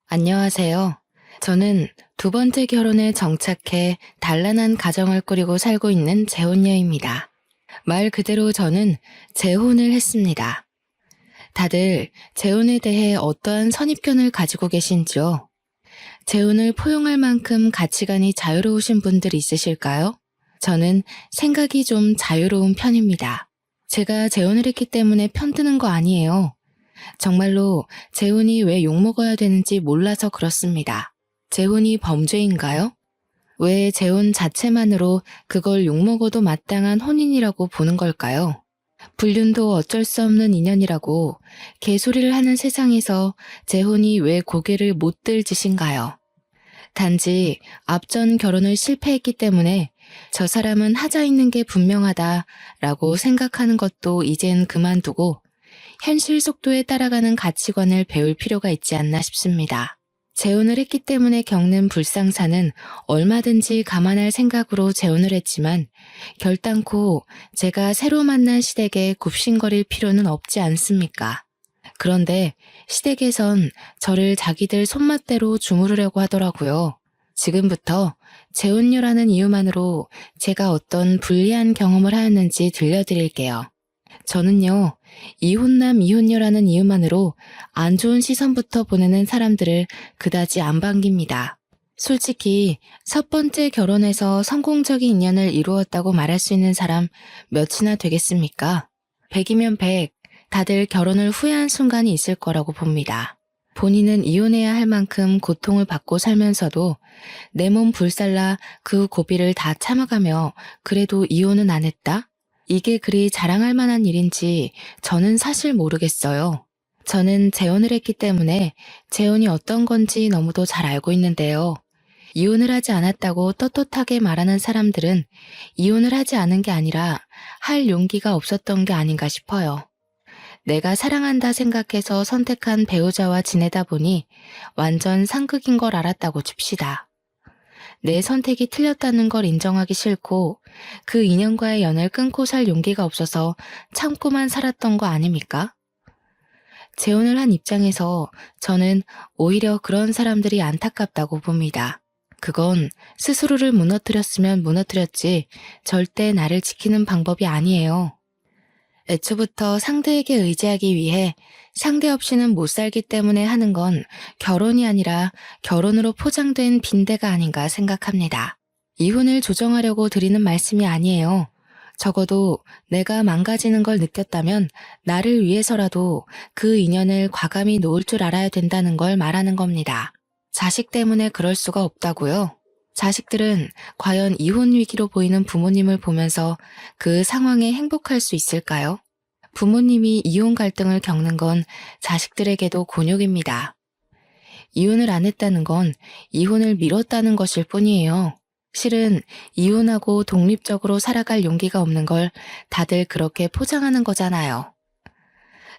안녕하세요. 저는 두 번째 결혼에 정착해 단란한 가정을 꾸리고 살고 있는 재혼녀입니다. 말 그대로 저는 재혼을 했습니다. 다들 재혼에 대해 어떠한 선입견을 가지고 계신지요? 재혼을 포용할 만큼 가치관이 자유로우신 분들 있으실까요? 저는 생각이 좀 자유로운 편입니다. 제가 재혼을 했기 때문에 편드는 거 아니에요. 정말로 재혼이 왜 욕먹어야 되는지 몰라서 그렇습니다. 재혼이 범죄인가요? 왜 재혼 자체만으로 그걸 욕먹어도 마땅한 혼인이라고 보는 걸까요? 불륜도 어쩔 수 없는 인연이라고 개소리를 하는 세상에서 재혼이 왜 고개를 못 들 짓인가요? 단지 앞전 결혼을 실패했기 때문에 저 사람은 하자 있는 게 분명하다라고 생각하는 것도 이젠 그만두고 현실 속도에 따라가는 가치관을 배울 필요가 있지 않나 싶습니다. 재혼을 했기 때문에 겪는 불상사는 얼마든지 감안할 생각으로 재혼을 했지만 결단코 제가 새로 만난 시댁에 굽신거릴 필요는 없지 않습니까? 그런데 시댁에선 저를 자기들 손맛대로 주무르려고 하더라고요. 지금부터 재혼녀라는 이유만으로 제가 어떤 불리한 경험을 하였는지 들려드릴게요. 저는요, 이혼남 이혼녀라는 이유만으로 안 좋은 시선부터 보내는 사람들을 그다지 안 반깁니다. 솔직히 첫 번째 결혼에서 성공적인 인연을 이루었다고 말할 수 있는 사람 몇이나 되겠습니까? 100이면 100, 다들 결혼을 후회한 순간이 있을 거라고 봅니다. 본인은 이혼해야 할 만큼 고통을 받고 살면서도 내 몸 불살라 그 고비를 다 참아가며 그래도 이혼은 안 했다? 이게 그리 자랑할 만한 일인지 저는 사실 모르겠어요. 저는 재혼을 했기 때문에 재혼이 어떤 건지 너무도 잘 알고 있는데요. 이혼을 하지 않았다고 떳떳하게 말하는 사람들은 이혼을 하지 않은 게 아니라 할 용기가 없었던 게 아닌가 싶어요. 내가 사랑한다 생각해서 선택한 배우자와 지내다 보니 완전 상극인 걸 알았다고 칩시다. 내 선택이 틀렸다는 걸 인정하기 싫고 그 인연과의 연을 끊고 살 용기가 없어서 참고만 살았던 거 아닙니까? 재혼을 한 입장에서 저는 오히려 그런 사람들이 안타깝다고 봅니다. 그건 스스로를 무너뜨렸으면 무너뜨렸지 절대 나를 지키는 방법이 아니에요. 애초부터 상대에게 의지하기 위해 상대 없이는 못 살기 때문에 하는 건 결혼이 아니라 결혼으로 포장된 빈대가 아닌가 생각합니다. 이혼을 조정하려고 드리는 말씀이 아니에요. 적어도 내가 망가지는 걸 느꼈다면 나를 위해서라도 그 인연을 과감히 놓을 줄 알아야 된다는 걸 말하는 겁니다. 자식 때문에 그럴 수가 없다고요? 자식들은 과연 이혼 위기로 보이는 부모님을 보면서 그 상황에 행복할 수 있을까요? 부모님이 이혼 갈등을 겪는 건 자식들에게도 곤욕입니다. 이혼을 안 했다는 건 이혼을 미뤘다는 것일 뿐이에요. 실은 이혼하고 독립적으로 살아갈 용기가 없는 걸 다들 그렇게 포장하는 거잖아요.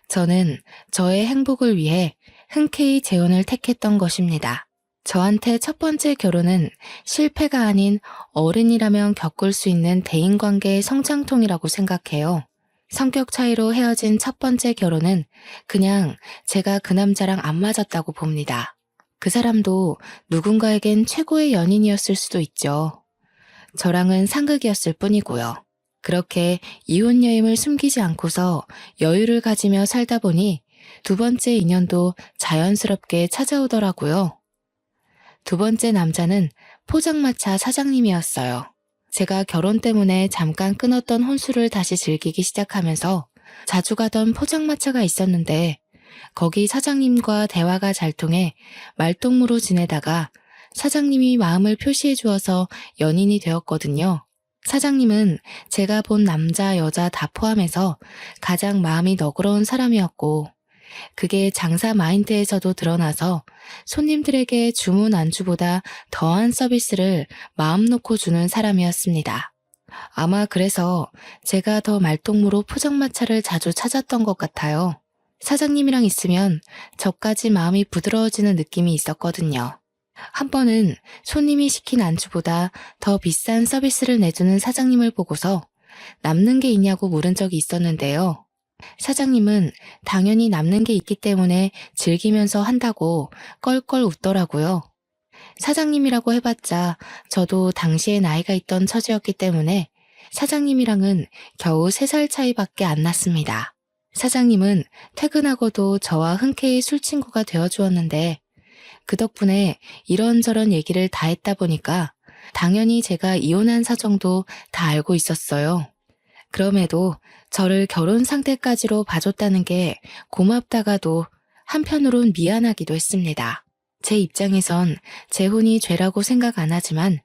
저는 저의 행복을 위해 흔쾌히 재혼을 택했던 것입니다. 저한테 첫 번째 결혼은 실패가 아닌 어른이라면 겪을 수 있는 대인관계의 성장통이라고 생각해요. 성격 차이로 헤어진 첫 번째 결혼은 그냥 제가 그 남자랑 안 맞았다고 봅니다. 그 사람도 누군가에겐 최고의 연인이었을 수도 있죠. 저랑은 상극이었을 뿐이고요. 그렇게 이혼여임을 숨기지 않고서 여유를 가지며 살다 보니 두 번째 인연도 자연스럽게 찾아오더라고요. 두 번째 남자는 포장마차 사장님이었어요. 제가 결혼 때문에 잠깐 끊었던 혼수를 다시 즐기기 시작하면서 자주 가던 포장마차가 있었는데 거기 사장님과 대화가 잘 통해 말동무로 지내다가 사장님이 마음을 표시해 주어서 연인이 되었거든요. 사장님은 제가 본 남자, 여자 다 포함해서 가장 마음이 너그러운 사람이었고 그게 장사 마인드에서도 드러나서 손님들에게 주문 안주보다 더한 서비스를 마음 놓고 주는 사람이었습니다. 아마 그래서 제가 더 말동무로 포장마차를 자주 찾았던 것 같아요. 사장님이랑 있으면 저까지 마음이 부드러워지는 느낌이 있었거든요. 한 번은 손님이 시킨 안주보다 더 비싼 서비스를 내주는 사장님을 보고서 남는 게 있냐고 물은 적이 있었는데요. 사장님은 당연히 남는 게 있기 때문에 즐기면서 한다고 껄껄 웃더라고요. 사장님이라고 해봤자 저도 당시에 나이가 있던 처지였기 때문에 사장님이랑은 겨우 3살 차이밖에 안 났습니다. 사장님은 퇴근하고도 저와 흔쾌히 술친구가 되어주었는데 그 덕분에 이런저런 얘기를 다 했다 보니까 당연히 제가 이혼한 사정도 다 알고 있었어요. 그럼에도 저를 결혼 상태까지로 봐줬다는 게 고맙다가도 한편으론 미안하기도 했습니다. 제 입장에선 재혼이 죄라고 생각 안 하지만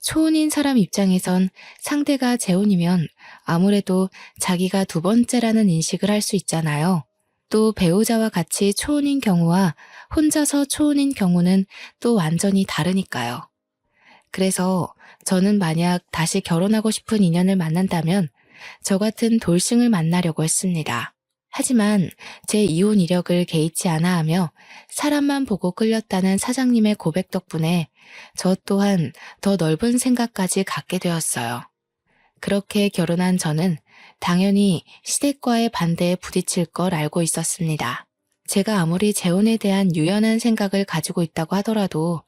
초혼인 사람 입장에선 상대가 재혼이면 아무래도 자기가 2번째라는 인식을 할 수 있잖아요. 또 배우자와 같이 초혼인 경우와 혼자서 초혼인 경우는 또 완전히 다르니까요. 그래서 저는 만약 다시 결혼하고 싶은 인연을 만난다면 저 같은 돌싱을 만나려고 했습니다. 하지만 제 이혼 이력을 개의치 않아 하며 사람만 보고 끌렸다는 사장님의 고백 덕분에 저 또한 더 넓은 생각까지 갖게 되었어요. 그렇게 결혼한 저는 당연히 시댁과의 반대에 부딪힐 걸 알고 있었습니다. 제가 아무리 재혼에 대한 유연한 생각을 가지고 있다고 하더라도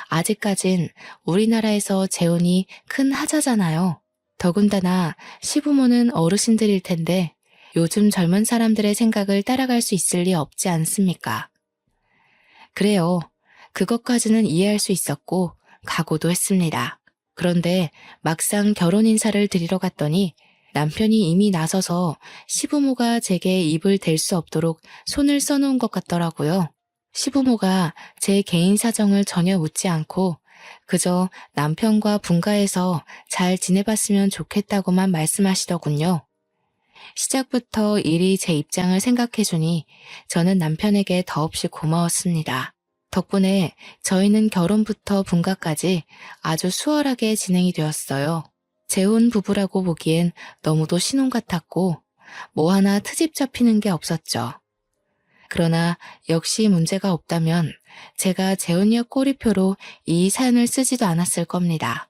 아직까진 우리나라에서 재혼이 큰 하자잖아요. 더군다나 시부모는 어르신들일 텐데 요즘 젊은 사람들의 생각을 따라갈 수 있을 리 없지 않습니까? 그래요. 그것까지는 이해할 수 있었고 각오도 했습니다. 그런데 막상 결혼 인사를 드리러 갔더니 남편이 이미 나서서 시부모가 제게 입을 댈 수 없도록 손을 써놓은 것 같더라고요. 시부모가 제 개인 사정을 전혀 묻지 않고 그저 남편과 분가해서 잘 지내봤으면 좋겠다고만 말씀하시더군요. 시작부터 일이 제 입장을 생각해주니 저는 남편에게 더없이 고마웠습니다. 덕분에 저희는 결혼부터 분가까지 아주 수월하게 진행이 되었어요. 재혼 부부라고 보기엔 너무도 신혼 같았고 뭐 하나 트집 잡히는 게 없었죠. 그러나 역시 문제가 없다면 제가 재혼녀 꼬리표로 이 사연을 쓰지도 않았을 겁니다.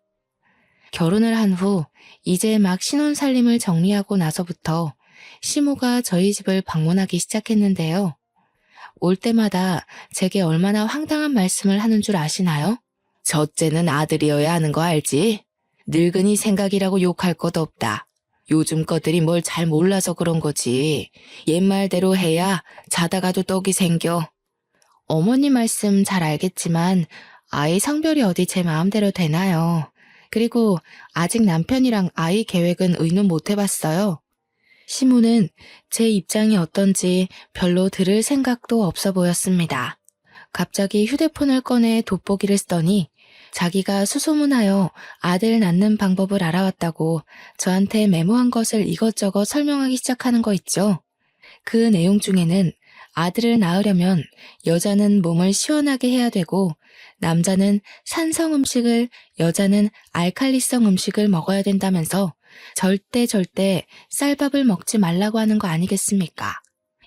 결혼을 한 후 이제 막 신혼살림을 정리하고 나서부터 시모가 저희 집을 방문하기 시작했는데요. 올 때마다 제게 얼마나 황당한 말씀을 하는 줄 아시나요? 첫째는 아들이어야 하는 거 알지? 늙은이 생각이라고 욕할 것 없다. 요즘 것들이 뭘 잘 몰라서 그런 거지. 옛말대로 해야 자다가도 떡이 생겨. 어머니 말씀 잘 알겠지만 아이 성별이 어디 제 마음대로 되나요? 그리고 아직 남편이랑 아이 계획은 의논 못 해봤어요. 시모는 제 입장이 어떤지 별로 들을 생각도 없어 보였습니다. 갑자기 휴대폰을 꺼내 돋보기를 쓰더니 자기가 수소문하여 아들 낳는 방법을 알아왔다고 저한테 메모한 것을 이것저것 설명하기 시작하는 거 있죠. 그 내용 중에는 아들을 낳으려면 여자는 몸을 시원하게 해야 되고 남자는 산성 음식을, 여자는 알칼리성 음식을 먹어야 된다면서 절대 쌀밥을 먹지 말라고 하는 거 아니겠습니까?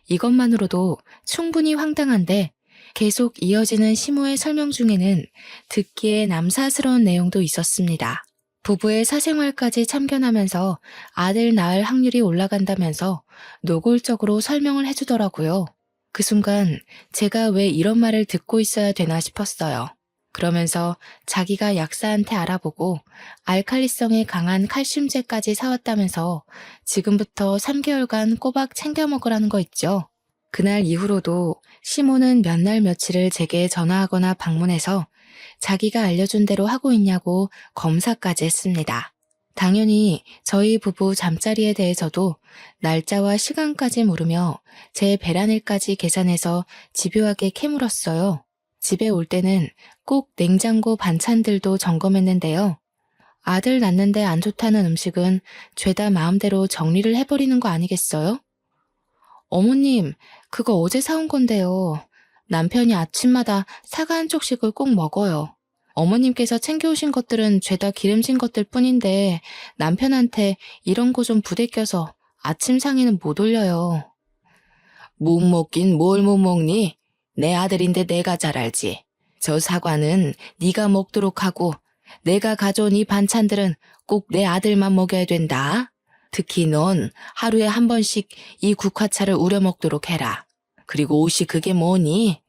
이것만으로도 충분히 황당한데 계속 이어지는 시모의 설명 중에는 듣기에 남사스러운 내용도 있었습니다. 부부의 사생활까지 참견하면서 아들 낳을 확률이 올라간다면서 노골적으로 설명을 해주더라고요. 그 순간 제가 왜 이런 말을 듣고 있어야 되나 싶었어요. 그러면서 자기가 약사한테 알아보고 알칼리성에 강한 칼슘제까지 사왔다면서 지금부터 3개월간 꼬박 챙겨 먹으라는 거 있죠. 그날 이후로도 시모는 몇 날 며칠을 제게 전화하거나 방문해서 자기가 알려준 대로 하고 있냐고 검사까지 했습니다. 당연히 저희 부부 잠자리에 대해서도 날짜와 시간까지 물으며 제 배란일까지 계산해서 집요하게 캐물었어요. 집에 올 때는 꼭 냉장고 반찬들도 점검했는데요. 아들 낳는데 안 좋다는 음식은 죄다 마음대로 정리를 해버리는 거 아니겠어요? 어머님, 그거 어제 사온 건데요. 남편이 아침마다 사과 한 쪽씩을 꼭 먹어요. 어머님께서 챙겨오신 것들은 죄다 기름진 것들 뿐인데 남편한테 이런 거 좀 부대껴서 아침 상에는 못 올려요. 못 먹긴 뭘 못 먹니? 내 아들인데 내가 잘 알지. 저 사과는 네가 먹도록 하고 내가 가져온 이 반찬들은 꼭 내 아들만 먹여야 된다. 특히 넌 하루에 한 번씩 이 국화차를 우려 먹도록 해라. 그리고 옷이 그게 뭐니?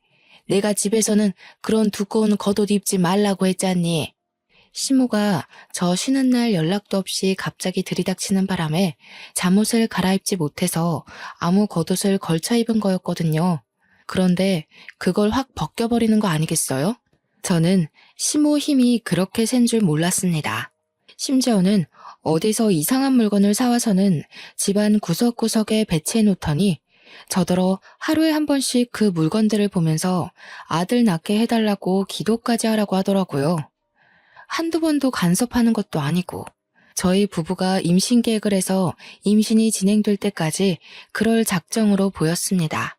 내가 집에서는 그런 두꺼운 겉옷 입지 말라고 했잖니. 시모가 저 쉬는 날 연락도 없이 갑자기 들이닥치는 바람에 잠옷을 갈아입지 못해서 아무 겉옷을 걸쳐 입은 거였거든요. 그런데 그걸 확 벗겨버리는 거 아니겠어요? 저는 시모 힘이 그렇게 센 줄 몰랐습니다. 심지어는 어디서 이상한 물건을 사와서는 집안 구석구석에 배치해 놓더니 저더러 하루에 한 번씩 그 물건들을 보면서 아들 낳게 해달라고 기도까지 하라고 하더라고요. 한두 번도 간섭하는 것도 아니고 저희 부부가 임신 계획을 해서 임신이 진행될 때까지 그럴 작정으로 보였습니다.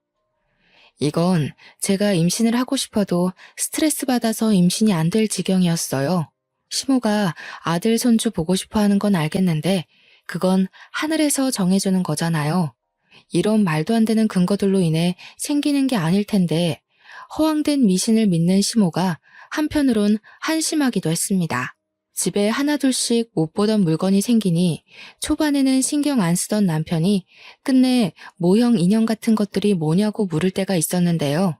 이건 제가 임신을 하고 싶어도 스트레스 받아서 임신이 안 될 지경이었어요. 시모가 아들 손주 보고 싶어 하는 건 알겠는데 그건 하늘에서 정해주는 거잖아요. 이런 말도 안 되는 근거들로 인해 생기는 게 아닐 텐데 허황된 미신을 믿는 시모가 한편으론 한심하기도 했습니다. 집에 하나둘씩 못 보던 물건이 생기니 초반에는 신경 안 쓰던 남편이 끝내 모형 인형 같은 것들이 뭐냐고 물을 때가 있었는데요.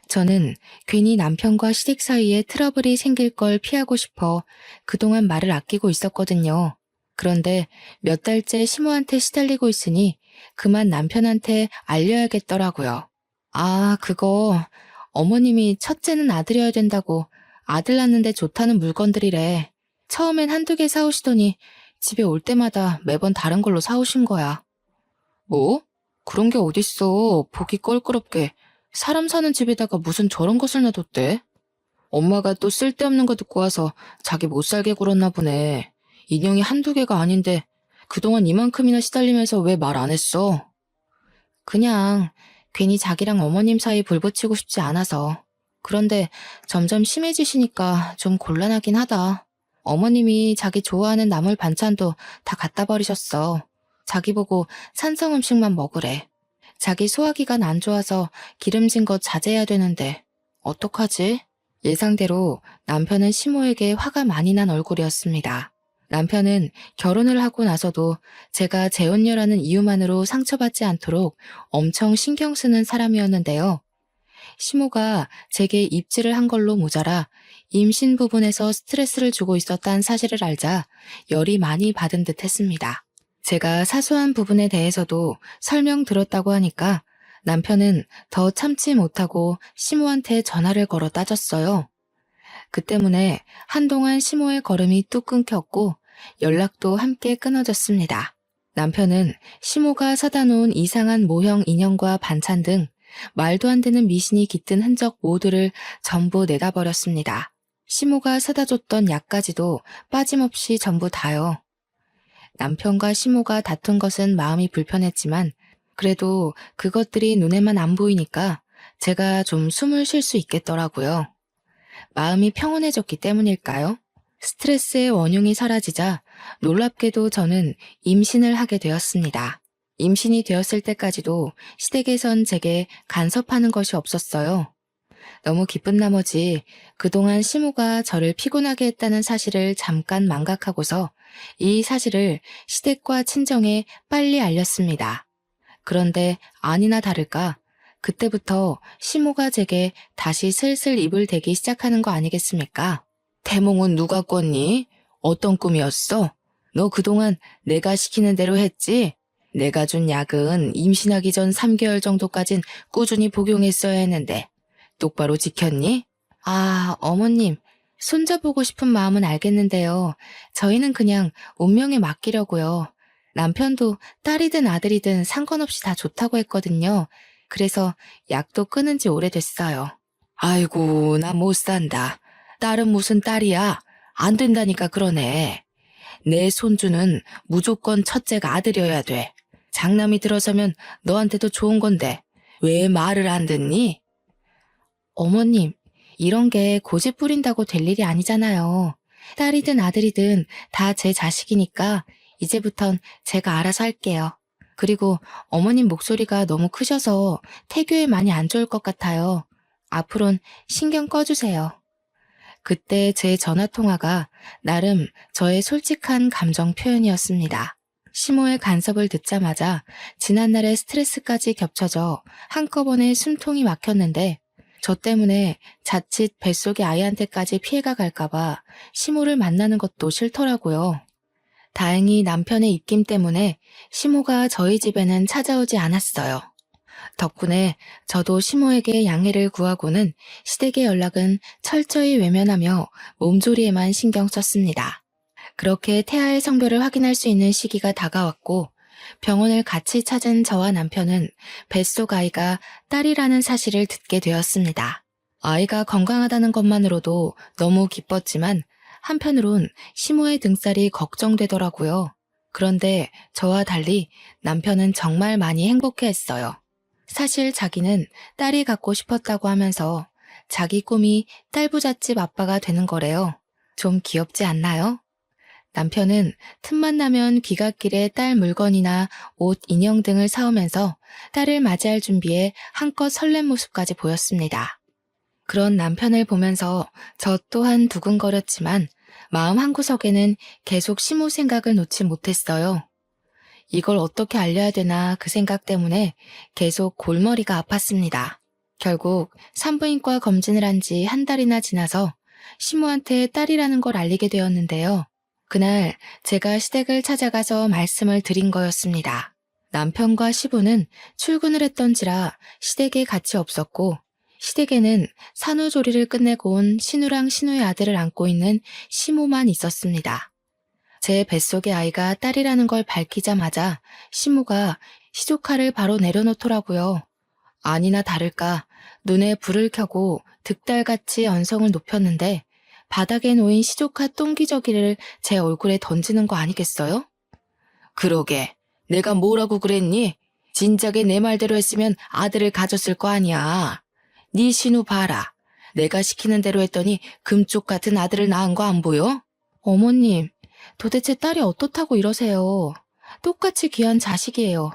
저는 괜히 남편과 시댁 사이에 트러블이 생길 걸 피하고 싶어 그동안 말을 아끼고 있었거든요. 그런데 몇 달째 시모한테 시달리고 있으니 그만 남편한테 알려야겠더라고요. 아, 그거 어머님이 첫째는 아들이어야 된다고 아들 낳는데 좋다는 물건들이래. 처음엔 한두 개 사오시더니 집에 올 때마다 매번 다른 걸로 사오신 거야. 뭐? 그런 게 어딨어. 보기 껄끄럽게. 사람 사는 집에다가 무슨 저런 것을 놔뒀대? 엄마가 또 쓸데없는 거 듣고 와서 자기 못 살게 굴었나 보네. 인형이 한두 개가 아닌데 그동안 이만큼이나 시달리면서 왜 말 안 했어? 그냥 괜히 자기랑 어머님 사이 불 붙이고 싶지 않아서. 그런데 점점 심해지시니까 좀 곤란하긴 하다. 어머님이 자기 좋아하는 나물 반찬도 다 갖다 버리셨어. 자기 보고 산성 음식만 먹으래. 자기 소화기관 안 좋아서 기름진 거 자제해야 되는데 어떡하지? 예상대로 남편은 시모에게 화가 많이 난 얼굴이었습니다. 남편은 결혼을 하고 나서도 제가 재혼녀라는 이유만으로 상처받지 않도록 엄청 신경 쓰는 사람이었는데요. 시모가 제게 입질을 한 걸로 모자라 임신 부분에서 스트레스를 주고 있었다는 사실을 알자 열이 많이 받은 듯 했습니다. 제가 사소한 부분에 대해서도 설명 들었다고 하니까 남편은 더 참지 못하고 시모한테 전화를 걸어 따졌어요. 그 때문에 한동안 시모의 걸음이 뚝 끊겼고 연락도 함께 끊어졌습니다. 남편은 시모가 사다 놓은 이상한 모형 인형과 반찬 등 말도 안 되는 미신이 깃든 흔적 모두를 전부 내다버렸습니다. 시모가 사다 줬던 약까지도 빠짐없이 전부 다요. 남편과 시모가 다툰 것은 마음이 불편했지만 그래도 그것들이 눈에만 안 보이니까 제가 좀 숨을 쉴 수 있겠더라고요. 마음이 평온해졌기 때문일까요? 스트레스의 원흉이 사라지자 놀랍게도 저는 임신을 하게 되었습니다. 임신이 되었을 때까지도 시댁에선 제게 간섭하는 것이 없었어요. 너무 기쁜 나머지 그동안 시모가 저를 피곤하게 했다는 사실을 잠깐 망각하고서 이 사실을 시댁과 친정에 빨리 알렸습니다. 그런데 아니나 다를까 그때부터 시모가 제게 다시 슬슬 입을 대기 시작하는 거 아니겠습니까? 태몽은 누가 꿨니? 어떤 꿈이었어? 너 그동안 내가 시키는 대로 했지? 내가 준 약은 임신하기 전 3개월 정도까진 꾸준히 복용했어야 했는데 똑바로 지켰니? 아, 어머님, 손자 보고 싶은 마음은 알겠는데요. 저희는 그냥 운명에 맡기려고요. 남편도 딸이든 아들이든 상관없이 다 좋다고 했거든요. 그래서 약도 끊은 지 오래됐어요. 아이고, 나 못 산다. 딸은 무슨 딸이야? 안 된다니까 그러네. 내 손주는 무조건 첫째가 아들이어야 돼. 장남이 들어서면 너한테도 좋은 건데 왜 말을 안 듣니? 어머님, 이런 게 고집 부린다고 될 일이 아니잖아요. 딸이든 아들이든 다 제 자식이니까 이제부턴 제가 알아서 할게요. 그리고 어머님 목소리가 너무 크셔서 태교에 많이 안 좋을 것 같아요. 앞으론 신경 꺼주세요. 그때 제 전화통화가 나름 저의 솔직한 감정 표현이었습니다. 시모의 간섭을 듣자마자 지난날의 스트레스까지 겹쳐져 한꺼번에 숨통이 막혔는데 저 때문에 자칫 뱃속의 아이한테까지 피해가 갈까봐 시모를 만나는 것도 싫더라고요. 다행히 남편의 입김 때문에 시모가 저희 집에는 찾아오지 않았어요. 덕분에 저도 시모에게 양해를 구하고는 시댁의 연락은 철저히 외면하며 몸조리에만 신경 썼습니다. 그렇게 태아의 성별을 확인할 수 있는 시기가 다가왔고 병원을 같이 찾은 저와 남편은 뱃속 아이가 딸이라는 사실을 듣게 되었습니다. 아이가 건강하다는 것만으로도 너무 기뻤지만 한편으론 시모의 등살이 걱정되더라고요. 그런데 저와 달리 남편은 정말 많이 행복해했어요. 사실 자기는 딸이 갖고 싶었다고 하면서 자기 꿈이 딸부잣집 아빠가 되는 거래요. 좀 귀엽지 않나요? 남편은 틈만 나면 귀갓길에 딸 물건이나 옷, 인형 등을 사오면서 딸을 맞이할 준비에 한껏 설렘 모습까지 보였습니다. 그런 남편을 보면서 저 또한 두근거렸지만 마음 한구석에는 계속 시모 생각을 놓지 못했어요. 이걸 어떻게 알려야 되나 그 생각 때문에 계속 골머리가 아팠습니다. 결국 산부인과 검진을 한 지 한 달이나 지나서 시모한테 딸이라는 걸 알리게 되었는데요. 그날 제가 시댁을 찾아가서 말씀을 드린 거였습니다. 남편과 시부는 출근을 했던지라 시댁에 같이 없었고 시댁에는 산후조리를 끝내고 온 신우랑 신우의 아들을 안고 있는 시모만 있었습니다. 제 뱃속의 아이가 딸이라는 걸 밝히자마자 시모가 시조카를 바로 내려놓더라고요. 아니나 다를까 눈에 불을 켜고 득달같이 언성을 높였는데 바닥에 놓인 시조카 똥기저귀를 제 얼굴에 던지는 거 아니겠어요? 그러게, 내가 뭐라고 그랬니? 진작에 내 말대로 했으면 아들을 가졌을 거 아니야. 네 신우 봐라. 내가 시키는 대로 했더니 금쪽 같은 아들을 낳은 거 안 보여? 어머님, 도대체 딸이 어떻다고 이러세요? 똑같이 귀한 자식이에요.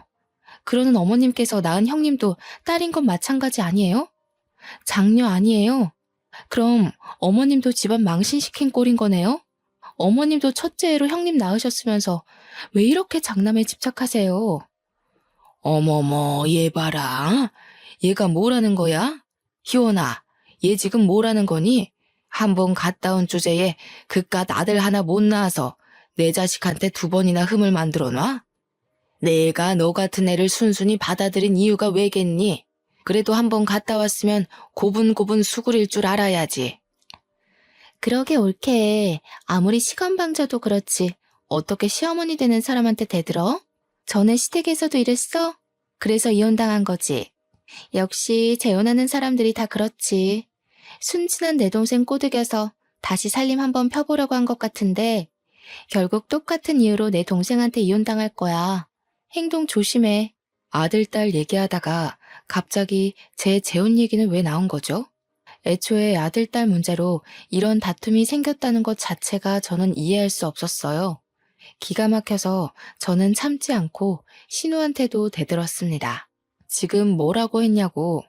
그러는 어머님께서 낳은 형님도 딸인 건 마찬가지 아니에요? 장녀 아니에요? 그럼 어머님도 집안 망신시킨 꼴인 거네요? 어머님도 첫째로 형님 낳으셨으면서 왜 이렇게 장남에 집착하세요? 어머머, 얘 봐라. 얘가 뭐라는 거야? 희원아, 얘 지금 뭐라는 거니? 한번 갔다 온 주제에 그깟 아들 하나 못 낳아서 내 자식한테 2번이나 흠을 만들어 놔? 내가 너 같은 애를 순순히 받아들인 이유가 왜겠니? 그래도 한번 갔다 왔으면 고분고분 수구릴 줄 알아야지. 그러게 옳게. 아무리 시건방져도 그렇지. 어떻게 시어머니 되는 사람한테 대들어? 전에 시댁에서도 이랬어? 그래서 이혼당한 거지. 역시 재혼하는 사람들이 다 그렇지. 순진한 내 동생 꼬드겨서 다시 살림 한번 펴보려고 한 것 같은데 결국 똑같은 이유로 내 동생한테 이혼당할 거야. 행동 조심해. 아들, 딸 얘기하다가 갑자기 제 재혼 얘기는 왜 나온 거죠? 애초에 아들, 딸 문제로 이런 다툼이 생겼다는 것 자체가 저는 이해할 수 없었어요. 기가 막혀서 저는 참지 않고 신우한테도 대들었습니다. 지금 뭐라고 했냐고,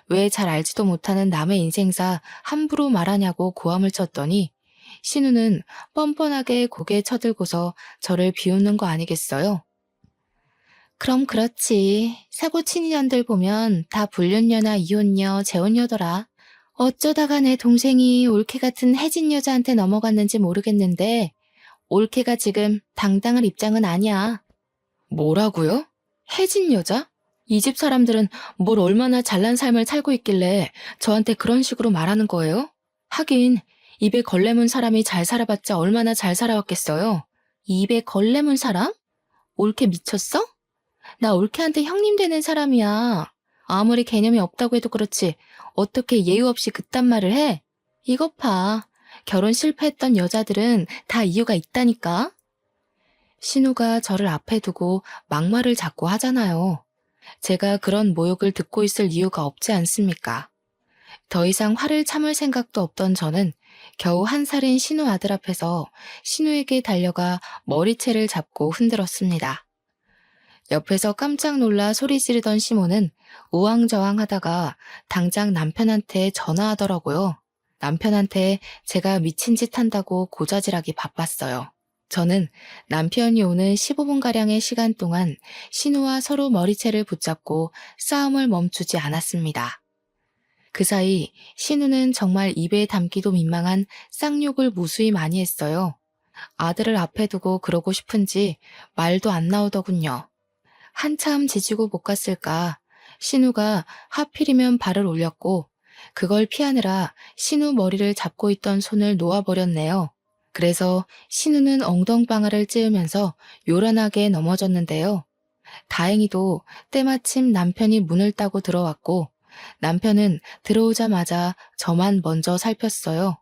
왜 잘 알지도 못하는 남의 인생사 함부로 말하냐고 고함을 쳤더니 신우는 뻔뻔하게 고개 쳐들고서 저를 비웃는 거 아니겠어요? 그럼 그렇지. 사고 친 인연들 보면 다 불륜녀나 이혼녀, 재혼녀더라. 어쩌다가 내 동생이 올케 같은 해진 여자한테 넘어갔는지 모르겠는데 올케가 지금 당당할 입장은 아니야. 뭐라고요? 해진 여자? 이 집 사람들은 뭘 얼마나 잘난 삶을 살고 있길래 저한테 그런 식으로 말하는 거예요? 하긴 입에 걸레 문 사람이 잘 살아봤자 얼마나 잘 살아왔겠어요? 입에 걸레 문 사람? 올케 미쳤어? 나 올케한테 형님 되는 사람이야. 아무리 개념이 없다고 해도 그렇지 어떻게 예의 없이 그딴 말을 해? 이것 봐. 결혼 실패했던 여자들은 다 이유가 있다니까. 신우가 저를 앞에 두고 막말을 자꾸 하잖아요. 제가 그런 모욕을 듣고 있을 이유가 없지 않습니까? 더 이상 화를 참을 생각도 없던 저는 겨우 1살인 신우 아들 앞에서 신우에게 달려가 머리채를 잡고 흔들었습니다. 옆에서 깜짝 놀라 소리 지르던 시모는 우왕좌왕하다가 당장 남편한테 전화하더라고요. 남편한테 제가 미친 짓 한다고 고자질하기 바빴어요. 저는 남편이 오는 15분가량의 시간 동안 신우와 서로 머리채를 붙잡고 싸움을 멈추지 않았습니다. 그 사이 신우는 정말 입에 담기도 민망한 쌍욕을 무수히 많이 했어요. 아들을 앞에 두고 그러고 싶은지 말도 안 나오더군요. 한참 지지고 못 갔을까 신우가 하필이면 발을 올렸고 그걸 피하느라 신우 머리를 잡고 있던 손을 놓아버렸네요. 그래서 신우는 엉덩방아를 찧으면서 요란하게 넘어졌는데요. 다행히도 때마침 남편이 문을 따고 들어왔고 남편은 들어오자마자 저만 먼저 살폈어요.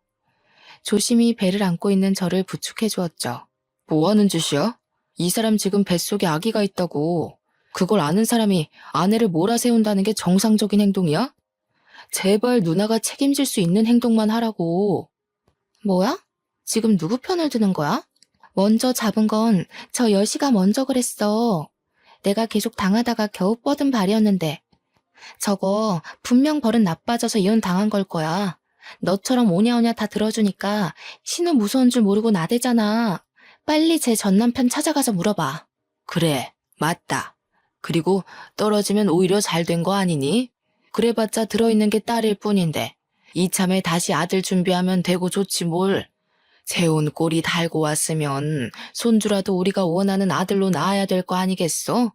조심히 배를 안고 있는 저를 부축해 주었죠. 뭐 하는 짓이야? 이 사람 지금 뱃속에 아기가 있다고. 그걸 아는 사람이 아내를 몰아세운다는 게 정상적인 행동이야? 제발 누나가 책임질 수 있는 행동만 하라고. 뭐야? 지금 누구 편을 드는 거야? 먼저 잡은 건 저 여시가 먼저 그랬어. 내가 계속 당하다가 겨우 뻗은 발이었는데. 저거 분명 버릇 나빠져서 이혼 당한 걸 거야. 너처럼 오냐오냐 다 들어주니까 신우 무서운 줄 모르고 나대잖아. 빨리 제 전 남편 찾아가서 물어봐. 그래, 맞다. 그리고 떨어지면 오히려 잘 된 거 아니니? 그래봤자 들어있는 게 딸일 뿐인데 이참에 다시 아들 준비하면 되고 좋지 뭘. 재혼 꼴이 달고 왔으면 손주라도 우리가 원하는 아들로 낳아야 될 거 아니겠어?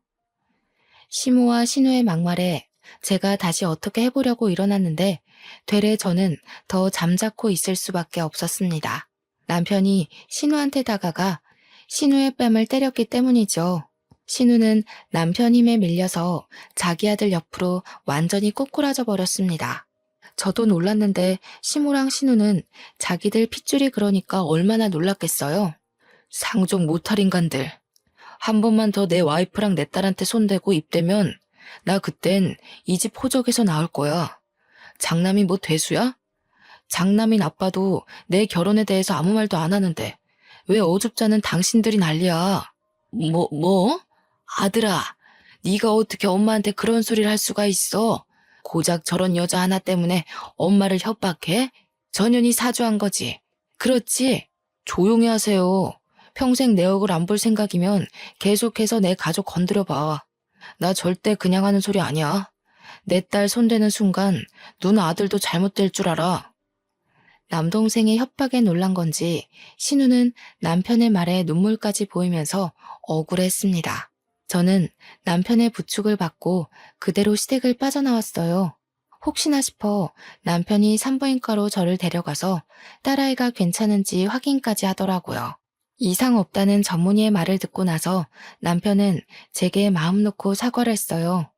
시모와 신우의 막말에 제가 다시 어떻게 해보려고 일어났는데 되레 저는 더 잠자코 있을 수밖에 없었습니다. 남편이 신우한테 다가가 신우의 뺨을 때렸기 때문이죠. 신우는 남편 힘에 밀려서 자기 아들 옆으로 완전히 꼬꾸라져 버렸습니다. 저도 놀랐는데 시모랑 신우는 자기들 핏줄이 그러니까 얼마나 놀랐겠어요. 상종 못할 인간들. 한 번만 더 내 와이프랑 내 딸한테 손대고 입대면 나 그땐 이 집 호적에서 나올 거야. 장남이 뭐 대수야? 장남인 아빠도 내 결혼에 대해서 아무 말도 안 하는데 왜 어줍잖은 당신들이 난리야. 뭐? 아들아, 네가 어떻게 엄마한테 그런 소리를 할 수가 있어? 고작 저런 여자 하나 때문에 엄마를 협박해? 전현이 사주한 거지. 그렇지? 조용히 하세요. 평생 내 얼굴 안 볼 생각이면 계속해서 내 가족 건드려봐. 나 절대 그냥 하는 소리 아니야. 내 딸 손대는 순간 누나 아들도 잘못될 줄 알아. 남동생의 협박에 놀란 건지 신우는 남편의 말에 눈물까지 보이면서 억울했습니다. 저는 남편의 부축을 받고 그대로 시댁을 빠져나왔어요. 혹시나 싶어 남편이 산부인과로 저를 데려가서 딸아이가 괜찮은지 확인까지 하더라고요. 이상 없다는 전문의의 말을 듣고 나서 남편은 제게 마음 놓고 사과를 했어요.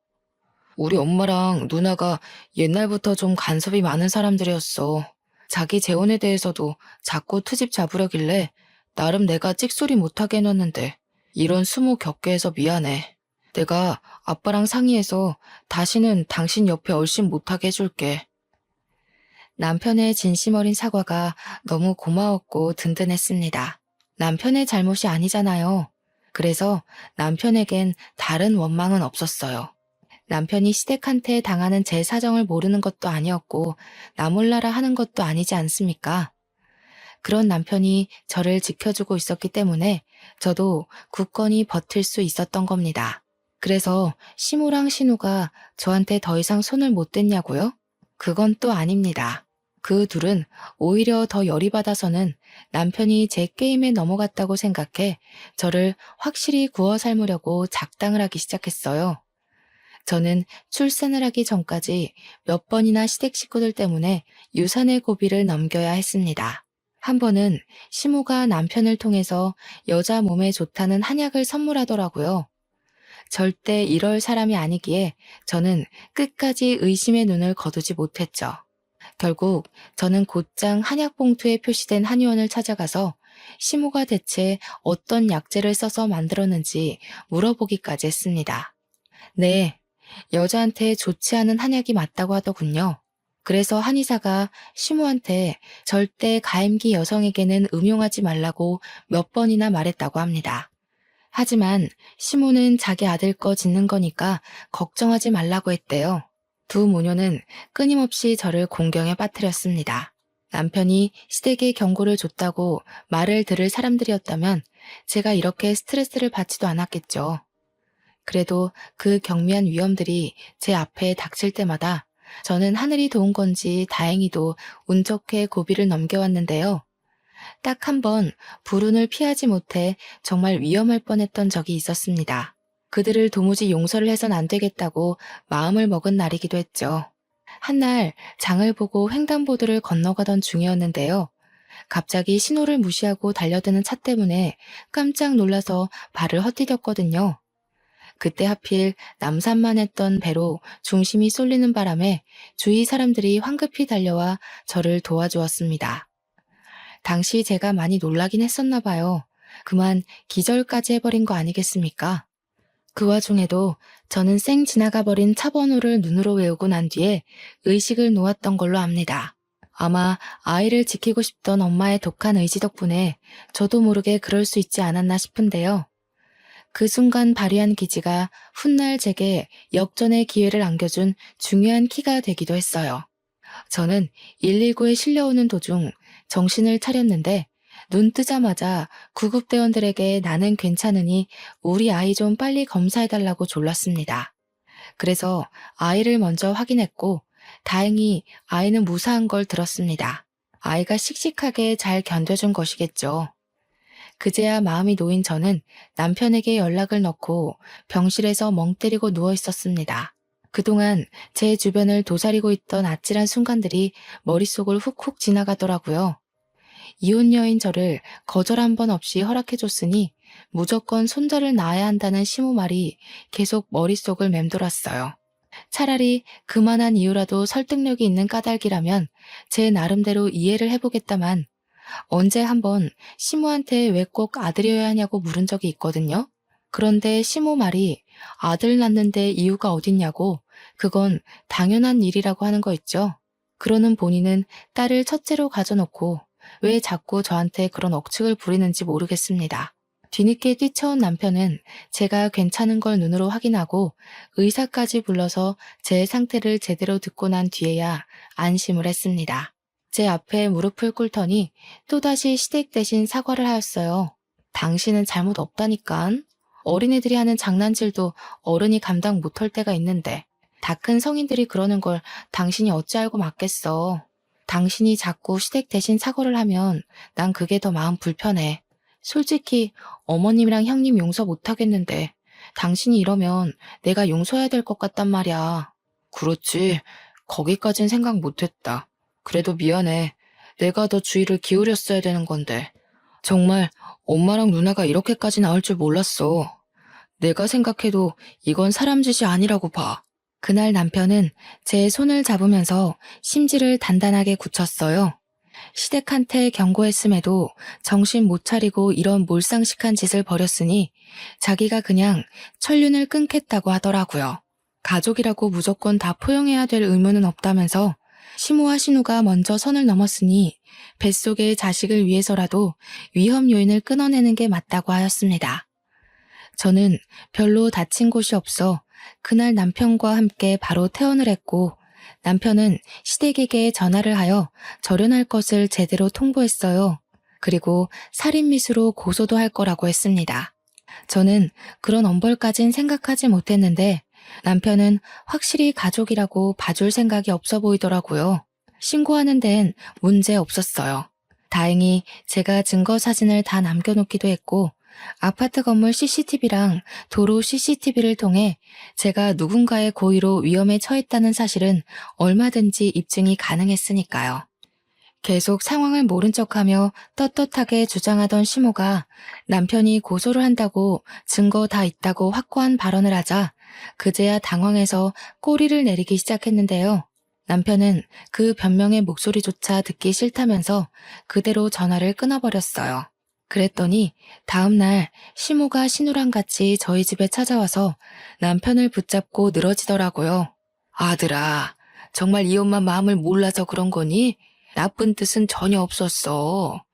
우리 엄마랑 누나가 옛날부터 좀 간섭이 많은 사람들이었어. 자기 재혼에 대해서도 자꾸 트집 잡으려길래 나름 내가 찍소리 못하게 해놨는데 이런 수모 겪게 해서 미안해. 내가 아빠랑 상의해서 다시는 당신 옆에 얼씬 못하게 해줄게. 남편의 진심 어린 사과가 너무 고마웠고 든든했습니다. 남편의 잘못이 아니잖아요. 그래서 남편에겐 다른 원망은 없었어요. 남편이 시댁한테 당하는 제 사정을 모르는 것도 아니었고 나 몰라라 하는 것도 아니지 않습니까? 그런 남편이 저를 지켜주고 있었기 때문에 저도 굳건히 버틸 수 있었던 겁니다. 그래서 시모랑 신우가 저한테 더 이상 손을 못 댔냐고요? 그건 또 아닙니다. 그 둘은 오히려 더 열이 받아서는 남편이 제 게임에 넘어갔다고 생각해 저를 확실히 구워 삶으려고 작당을 하기 시작했어요. 저는 출산을 하기 전까지 몇 번이나 시댁 식구들 때문에 유산의 고비를 넘겨야 했습니다. 한 번은 시모가 남편을 통해서 여자 몸에 좋다는 한약을 선물하더라고요. 절대 이럴 사람이 아니기에 저는 끝까지 의심의 눈을 거두지 못했죠. 결국 저는 곧장 한약 봉투에 표시된 한의원을 찾아가서 시모가 대체 어떤 약재를 써서 만들었는지 물어보기까지 했습니다. 네, 여자한테 좋지 않은 한약이 맞다고 하더군요. 그래서 한의사가 시모한테 절대 가임기 여성에게는 음용하지 말라고 몇 번이나 말했다고 합니다. 하지만 시모는 자기 아들 거 짓는 거니까 걱정하지 말라고 했대요. 두 모녀는 끊임없이 저를 공경에 빠뜨렸습니다. 남편이 시댁에 경고를 줬다고 말을 들을 사람들이었다면 제가 이렇게 스트레스를 받지도 않았겠죠. 그래도 그 경미한 위험들이 제 앞에 닥칠 때마다 저는 하늘이 도운 건지 다행히도 운 좋게 고비를 넘겨왔는데요. 딱 한 번 불운을 피하지 못해 정말 위험할 뻔했던 적이 있었습니다. 그들을 도무지 용서를 해선 안 되겠다고 마음을 먹은 날이기도 했죠. 한날 장을 보고 횡단보도를 건너가던 중이었는데요. 갑자기 신호를 무시하고 달려드는 차 때문에 깜짝 놀라서 발을 헛디뎠거든요. 그때 하필 남산만 했던 배로 중심이 쏠리는 바람에 주위 사람들이 황급히 달려와 저를 도와주었습니다. 당시 제가 많이 놀라긴 했었나 봐요. 그만 기절까지 해버린 거 아니겠습니까? 그 와중에도 저는 쌩 지나가 버린 차 번호를 눈으로 외우고 난 뒤에 의식을 놓았던 걸로 압니다. 아마 아이를 지키고 싶던 엄마의 독한 의지 덕분에 저도 모르게 그럴 수 있지 않았나 싶은데요. 그 순간 발휘한 기지가 훗날 제게 역전의 기회를 안겨준 중요한 키가 되기도 했어요. 저는 119에 실려오는 도중 정신을 차렸는데 눈 뜨자마자 구급대원들에게 나는 괜찮으니 우리 아이 좀 빨리 검사해달라고 졸랐습니다. 그래서 아이를 먼저 확인했고 다행히 아이는 무사한 걸 들었습니다. 아이가 씩씩하게 잘 견뎌준 것이겠죠. 그제야 마음이 놓인 저는 남편에게 연락을 넣고 병실에서 멍 때리고 누워 있었습니다. 그동안 제 주변을 도사리고 있던 아찔한 순간들이 머릿속을 훅훅 지나가더라고요. 이혼 여인 저를 거절 한 번 없이 허락해줬으니 무조건 손자를 낳아야 한다는 시모 말이 계속 머릿속을 맴돌았어요. 차라리 그만한 이유라도 설득력이 있는 까닭이라면 제 나름대로 이해를 해보겠다만 언제 한번 시모한테 왜 꼭 아들이어야 하냐고 물은 적이 있거든요. 그런데 시모 말이 아들 낳는데 이유가 어딨냐고 그건 당연한 일이라고 하는 거 있죠. 그러는 본인은 딸을 첫째로 가져놓고 왜 자꾸 저한테 그런 억측을 부리는지 모르겠습니다. 뒤늦게 뛰쳐온 남편은 제가 괜찮은 걸 눈으로 확인하고 의사까지 불러서 제 상태를 제대로 듣고 난 뒤에야 안심을 했습니다. 제 앞에 무릎을 꿇더니 또다시 시댁 대신 사과를 하였어요. 당신은 잘못 없다니깐. 어린애들이 하는 장난질도 어른이 감당 못할 때가 있는데 다 큰 성인들이 그러는 걸 당신이 어찌 알고 맞겠어. 당신이 자꾸 시댁 대신 사과를 하면 난 그게 더 마음 불편해. 솔직히 어머님이랑 형님 용서 못하겠는데 당신이 이러면 내가 용서해야 될 것 같단 말이야. 그렇지. 거기까진 생각 못했다. 그래도 미안해. 내가 더 주의를 기울였어야 되는 건데. 정말 엄마랑 누나가 이렇게까지 나올 줄 몰랐어. 내가 생각해도 이건 사람 짓이 아니라고 봐. 그날 남편은 제 손을 잡으면서 심지를 단단하게 굳혔어요. 시댁한테 경고했음에도 정신 못 차리고 이런 몰상식한 짓을 벌였으니 자기가 그냥 천륜을 끊겠다고 하더라고요. 가족이라고 무조건 다 포용해야 될 의무는 없다면서 시모와 신우가 먼저 선을 넘었으니 뱃속의 자식을 위해서라도 위험 요인을 끊어내는 게 맞다고 하였습니다. 저는 별로 다친 곳이 없어 그날 남편과 함께 바로 퇴원을 했고 남편은 시댁에게 전화를 하여 절연할 것을 제대로 통보했어요. 그리고 살인미수로 고소도 할 거라고 했습니다. 저는 그런 엄벌까진 생각하지 못했는데 남편은 확실히 가족이라고 봐줄 생각이 없어 보이더라고요. 신고하는 데엔 문제 없었어요. 다행히 제가 증거 사진을 다 남겨놓기도 했고 아파트 건물 CCTV랑 도로 CCTV를 통해 제가 누군가의 고의로 위험에 처했다는 사실은 얼마든지 입증이 가능했으니까요. 계속 상황을 모른 척하며 떳떳하게 주장하던 시모가 남편이 고소를 한다고 증거 다 있다고 확고한 발언을 하자 그제야 당황해서 꼬리를 내리기 시작했는데요. 남편은 그 변명의 목소리조차 듣기 싫다면서 그대로 전화를 끊어버렸어요. 그랬더니 다음날 시모가 신우랑 같이 저희 집에 찾아와서 남편을 붙잡고 늘어지더라고요. 아들아, 정말 이 엄마 마음을 몰라서 그런 거니? 나쁜 뜻은 전혀 없었어.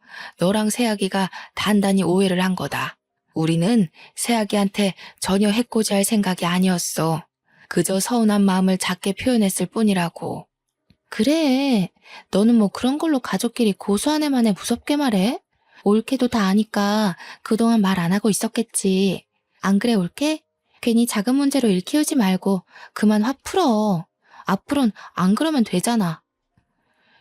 너랑 새아기가 단단히 오해를 한 거다. 우리는 새아기한테 전혀 해코지할 생각이 아니었어. 그저 서운한 마음을 작게 표현했을 뿐이라고. 그래. 너는 뭐 그런 걸로 가족끼리 고소한 애만에 무섭게 말해? 올케도 다 아니까 그동안 말 안 하고 있었겠지. 안 그래, 올케? 괜히 작은 문제로 일 키우지 말고 그만 화 풀어. 앞으론 안 그러면 되잖아.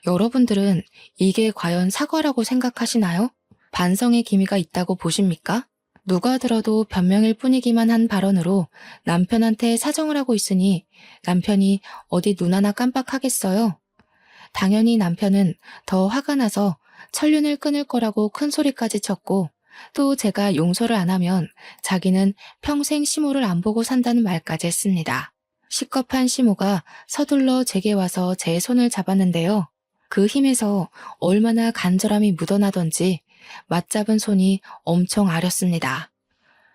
여러분들은 이게 과연 사과라고 생각하시나요? 반성의 기미가 있다고 보십니까? 누가 들어도 변명일 뿐이기만 한 발언으로 남편한테 사정을 하고 있으니 남편이 어디 눈 하나 깜빡하겠어요? 당연히 남편은 더 화가 나서 천륜을 끊을 거라고 큰 소리까지 쳤고 또 제가 용서를 안 하면 자기는 평생 시모를 안 보고 산다는 말까지 했습니다. 시겁한 시모가 서둘러 제게 와서 제 손을 잡았는데요. 그 힘에서 얼마나 간절함이 묻어나던지 맞잡은 손이 엄청 아렸습니다.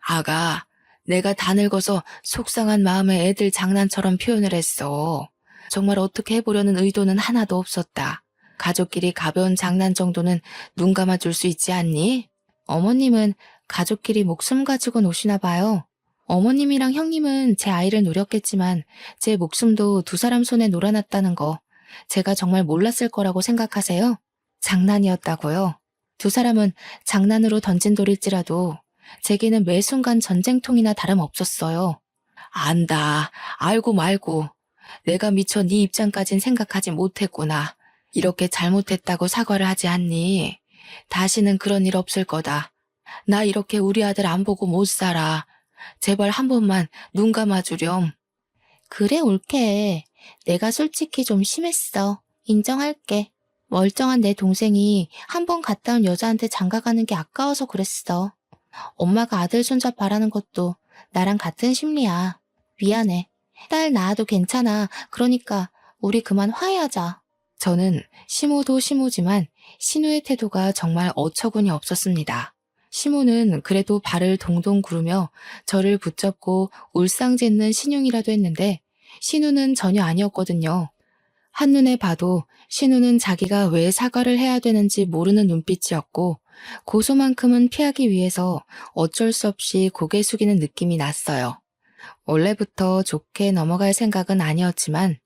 아가, 내가 다 늙어서 속상한 마음에 애들 장난처럼 표현을 했어. 정말 어떻게 해보려는 의도는 하나도 없었다. 가족끼리 가벼운 장난 정도는 눈 감아줄 수 있지 않니? 어머님은 가족끼리 목숨 가지고 노시나 봐요. 어머님이랑 형님은 제 아이를 노렸겠지만 제 목숨도 두 사람 손에 놀아놨다는 거 제가 정말 몰랐을 거라고 생각하세요? 장난이었다고요? 두 사람은 장난으로 던진 돌일지라도 제게는 매 순간 전쟁통이나 다름없었어요. 안다. 알고 말고. 내가 미처 네 입장까진 생각하지 못했구나. 이렇게 잘못했다고 사과를 하지 않니? 다시는 그런 일 없을 거다. 나 이렇게 우리 아들 안 보고 못 살아. 제발 한 번만 눈 감아주렴. 그래, 옳게. 내가 솔직히 좀 심했어. 인정할게. 멀쩡한 내 동생이 한 번 갔다 온 여자한테 장가가는 게 아까워서 그랬어. 엄마가 아들 손자 바라는 것도 나랑 같은 심리야. 미안해. 딸 낳아도 괜찮아. 그러니까 우리 그만 화해하자. 저는 시모도 시모지만 신우의 태도가 정말 어처구니 없었습니다. 시모는 그래도 발을 동동 구르며 저를 붙잡고 울상짓는 신용이라도 했는데 신우는 전혀 아니었거든요. 한눈에 봐도 신우는 자기가 왜 사과를 해야 되는지 모르는 눈빛이었고 고소만큼은 피하기 위해서 어쩔 수 없이 고개 숙이는 느낌이 났어요. 원래부터 좋게 넘어갈 생각은 아니었지만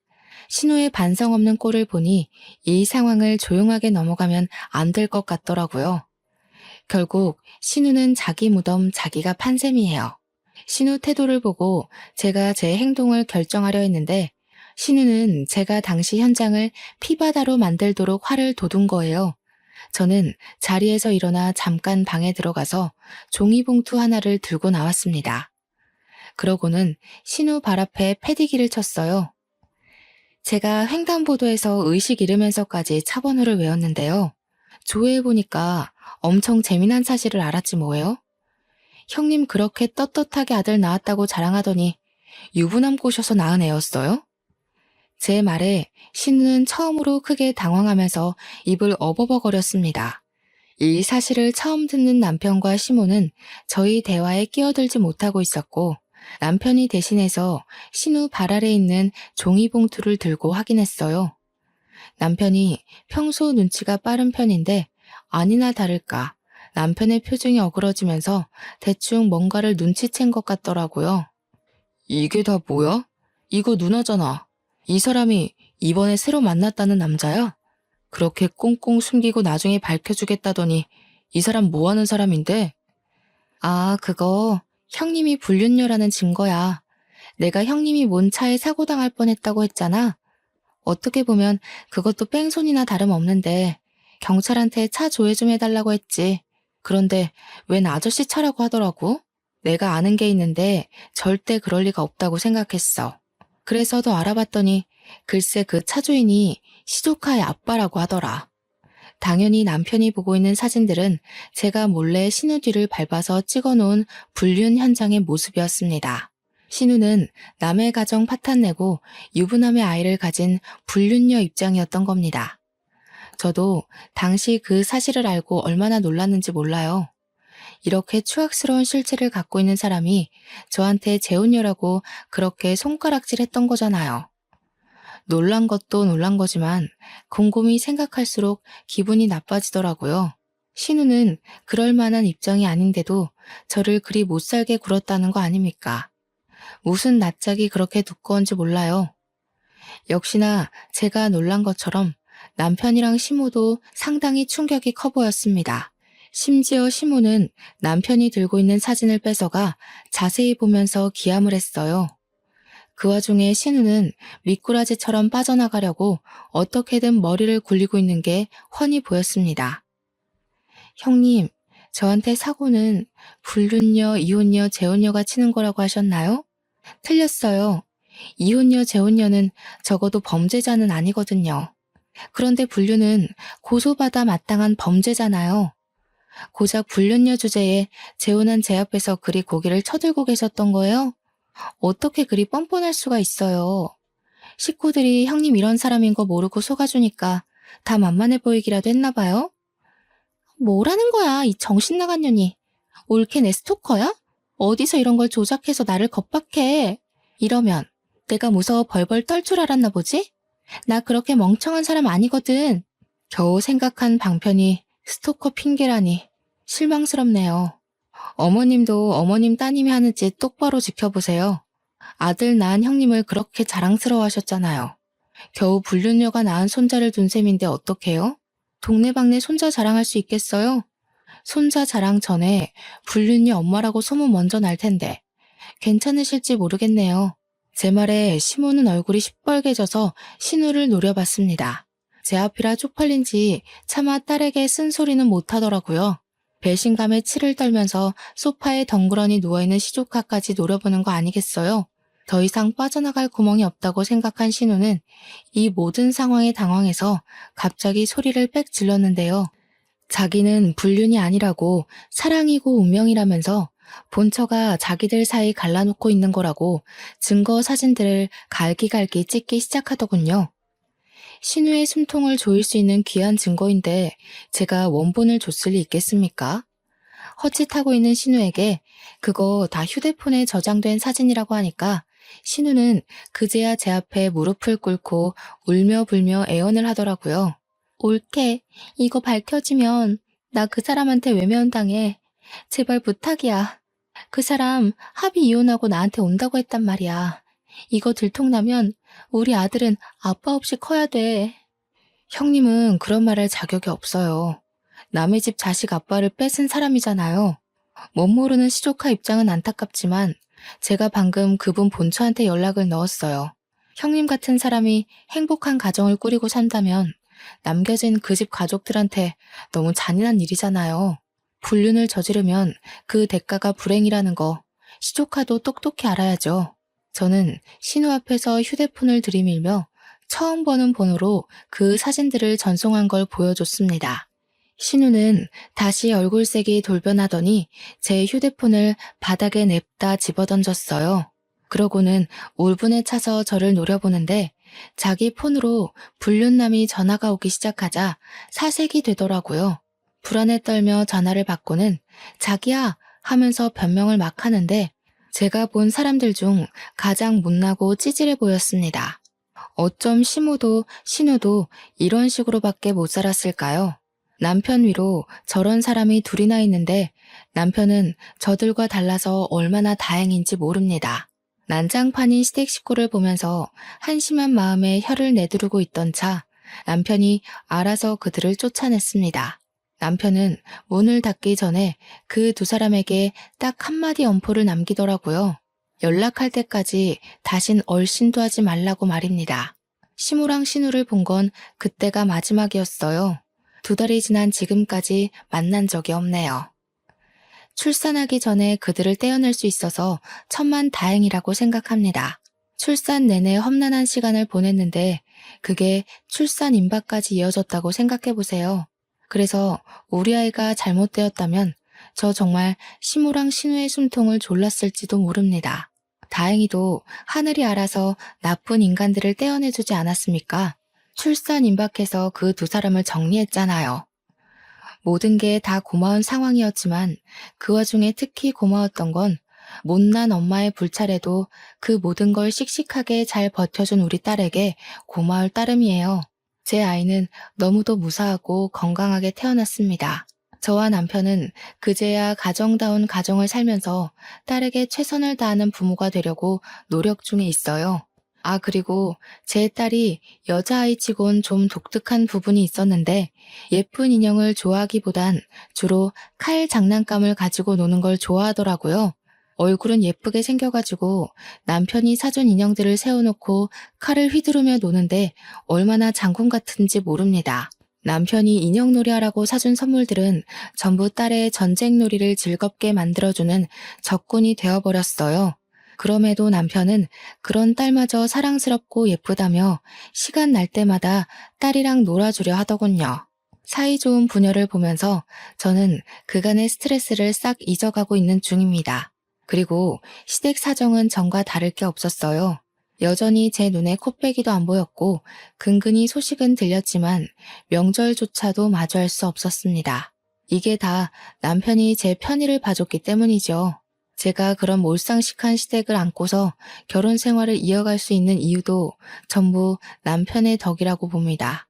신우의 반성 없는 꼴을 보니 이 상황을 조용하게 넘어가면 안 될 것 같더라고요. 결국 신우는 자기 무덤 자기가 판 셈이에요. 신우 태도를 보고 제가 제 행동을 결정하려 했는데 신우는 제가 당시 현장을 피바다로 만들도록 화를 돋운 거예요. 저는 자리에서 일어나 잠깐 방에 들어가서 종이봉투 하나를 들고 나왔습니다. 그러고는 신우 발 앞에 패디기를 쳤어요. 제가 횡단보도에서 의식 잃으면서까지 차번호를 외웠는데요. 조회해보니까 엄청 재미난 사실을 알았지 뭐예요? 형님 그렇게 떳떳하게 아들 낳았다고 자랑하더니 유부남 꼬셔서 낳은 애였어요? 제 말에 신우는 처음으로 크게 당황하면서 입을 어버버거렸습니다. 이 사실을 처음 듣는 남편과 시모는 저희 대화에 끼어들지 못하고 있었고 남편이 대신해서 신우 발 아래 있는 종이봉투를 들고 확인했어요. 남편이 평소 눈치가 빠른 편인데 아니나 다를까 남편의 표정이 어그러지면서 대충 뭔가를 눈치챈 것 같더라고요. 이게 다 뭐야? 이거 누나잖아. 이 사람이 이번에 새로 만났다는 남자야? 그렇게 꽁꽁 숨기고 나중에 밝혀주겠다더니 이 사람 뭐 하는 사람인데? 아, 그거 형님이 불륜녀라는 증거야. 내가 형님이 뭔 차에 사고 당할 뻔했다고 했잖아. 어떻게 보면 그것도 뺑소니나 다름없는데 경찰한테 차 조회 좀 해달라고 했지. 그런데 웬 아저씨 차라고 하더라고? 내가 아는 게 있는데 절대 그럴 리가 없다고 생각했어. 그래서 더 알아봤더니 글쎄 그 차주인이 시조카의 아빠라고 하더라. 당연히 남편이 보고 있는 사진들은 제가 몰래 신우 뒤를 밟아서 찍어놓은 불륜 현장의 모습이었습니다. 신우는 남의 가정 파탄내고 유부남의 아이를 가진 불륜녀 입장이었던 겁니다. 저도 당시 그 사실을 알고 얼마나 놀랐는지 몰라요. 이렇게 추악스러운 실체를 갖고 있는 사람이 저한테 재혼녀라고 그렇게 손가락질했던 거잖아요. 놀란 것도 놀란 거지만 곰곰이 생각할수록 기분이 나빠지더라고요. 신우는 그럴 만한 입장이 아닌데도 저를 그리 못살게 굴었다는 거 아닙니까? 무슨 낯짝이 그렇게 두꺼운지 몰라요. 역시나 제가 놀란 것처럼 남편이랑 시모도 상당히 충격이 커 보였습니다. 심지어 시모는 남편이 들고 있는 사진을 뺏어가 자세히 보면서 기함을 했어요. 그 와중에 신우는 미꾸라지처럼 빠져나가려고 어떻게든 머리를 굴리고 있는 게 훤히 보였습니다. 형님, 저한테 사고는 불륜녀, 이혼녀, 재혼녀가 치는 거라고 하셨나요? 틀렸어요. 이혼녀, 재혼녀는 적어도 범죄자는 아니거든요. 그런데 불륜은 고소받아 마땅한 범죄잖아요. 고작 불륜녀 주제에 재혼한 제 앞에서 그리 고개를 쳐들고 계셨던 거예요? 어떻게 그리 뻔뻔할 수가 있어요. 식구들이 형님 이런 사람인 거 모르고 속아주니까 다 만만해 보이기라도 했나 봐요? 뭐라는 거야, 이 정신 나간 년이. 올케 내 스토커야? 어디서 이런 걸 조작해서 나를 겁박해. 이러면 내가 무서워 벌벌 떨 줄 알았나 보지? 나 그렇게 멍청한 사람 아니거든. 겨우 생각한 방편이 스토커 핑계라니 실망스럽네요. 어머님도 어머님 따님이 하는 짓 똑바로 지켜보세요. 아들 낳은 형님을 그렇게 자랑스러워하셨잖아요. 겨우 불륜녀가 낳은 손자를 둔 셈인데 어떡해요? 동네방네 손자 자랑할 수 있겠어요? 손자 자랑 전에 불륜녀 엄마라고 소문 먼저 날 텐데 괜찮으실지 모르겠네요. 제 말에 시모는 얼굴이 시뻘개져서 신우를 노려봤습니다. 제 앞이라 쪽팔린지 차마 딸에게 쓴소리는 못하더라고요. 배신감에 치를 떨면서 소파에 덩그러니 누워있는 시조카까지 노려보는 거 아니겠어요? 더 이상 빠져나갈 구멍이 없다고 생각한 신우는 이 모든 상황에 당황해서 갑자기 소리를 빽 질렀는데요. 자기는 불륜이 아니라고 사랑이고 운명이라면서 본처가 자기들 사이 갈라놓고 있는 거라고 증거 사진들을 갈기갈기 찍기 시작하더군요. 신우의 숨통을 조일 수 있는 귀한 증거인데 제가 원본을 줬을 리 있겠습니까? 헛짓하고 있는 신우에게 그거 다 휴대폰에 저장된 사진이라고 하니까 신우는 그제야 제 앞에 무릎을 꿇고 울며 불며 애원을 하더라고요. 올케, 이거 밝혀지면 나 그 사람한테 외면당해. 제발 부탁이야. 그 사람 합의 이혼하고 나한테 온다고 했단 말이야. 이거 들통나면 우리 아들은 아빠 없이 커야 돼. 형님은 그런 말할 자격이 없어요. 남의 집 자식 아빠를 뺏은 사람이잖아요. 못 모르는 시조카 입장은 안타깝지만 제가 방금 그분 본처한테 연락을 넣었어요. 형님 같은 사람이 행복한 가정을 꾸리고 산다면 남겨진 그 집 가족들한테 너무 잔인한 일이잖아요. 불륜을 저지르면 그 대가가 불행이라는 거 시조카도 똑똑히 알아야죠. 저는 신우 앞에서 휴대폰을 들이밀며 처음 보는 번호로 그 사진들을 전송한 걸 보여줬습니다. 신우는 다시 얼굴색이 돌변하더니 제 휴대폰을 바닥에 냅다 집어던졌어요. 그러고는 울분에 차서 저를 노려보는데 자기 폰으로 불륜남이 전화가 오기 시작하자 사색이 되더라고요. 불안에 떨며 전화를 받고는 자기야 하면서 변명을 막 하는데 제가 본 사람들 중 가장 못나고 찌질해 보였습니다. 어쩜 시모도 신우도 이런 식으로밖에 못 살았을까요? 남편 위로 저런 사람이 둘이나 있는데 남편은 저들과 달라서 얼마나 다행인지 모릅니다. 난장판인 시댁 식구를 보면서 한심한 마음에 혀를 내두르고 있던 차 남편이 알아서 그들을 쫓아냈습니다. 남편은 문을 닫기 전에 그 두 사람에게 딱 한마디 엄포를 남기더라고요. 연락할 때까지 다신 얼씬도 하지 말라고 말입니다. 시모랑 신우를 본 건 그때가 마지막이었어요. 2달이 지난 지금까지 만난 적이 없네요. 출산하기 전에 그들을 떼어낼 수 있어서 천만 다행이라고 생각합니다. 출산 내내 험난한 시간을 보냈는데 그게 출산 임박까지 이어졌다고 생각해보세요. 그래서 우리 아이가 잘못되었다면 저 정말 시모랑 신우의 숨통을 졸랐을지도 모릅니다. 다행히도 하늘이 알아서 나쁜 인간들을 떼어내주지 않았습니까? 출산 임박해서 그 두 사람을 정리했잖아요. 모든 게 다 고마운 상황이었지만 그 와중에 특히 고마웠던 건 못난 엄마의 불찰에도 그 모든 걸 씩씩하게 잘 버텨준 우리 딸에게 고마울 따름이에요. 제 아이는 너무도 무사하고 건강하게 태어났습니다. 저와 남편은 그제야 가정다운 가정을 살면서 딸에게 최선을 다하는 부모가 되려고 노력 중에 있어요. 그리고 제 딸이 여자아이치곤 좀 독특한 부분이 있었는데 예쁜 인형을 좋아하기보단 주로 칼 장난감을 가지고 노는 걸 좋아하더라고요. 얼굴은 예쁘게 생겨가지고 남편이 사준 인형들을 세워놓고 칼을 휘두르며 노는데 얼마나 장군 같은지 모릅니다. 남편이 인형놀이 하라고 사준 선물들은 전부 딸의 전쟁놀이를 즐겁게 만들어주는 적군이 되어버렸어요. 그럼에도 남편은 그런 딸마저 사랑스럽고 예쁘다며 시간 날 때마다 딸이랑 놀아주려 하더군요. 사이좋은 부녀를 보면서 저는 그간의 스트레스를 싹 잊어가고 있는 중입니다. 그리고 시댁 사정은 전과 다를 게 없었어요. 여전히 제 눈에 코빼기도 안 보였고 근근히 소식은 들렸지만 명절조차도 마주할 수 없었습니다. 이게 다 남편이 제 편의를 봐줬기 때문이죠. 제가 그런 몰상식한 시댁을 안고서 결혼 생활을 이어갈 수 있는 이유도 전부 남편의 덕이라고 봅니다.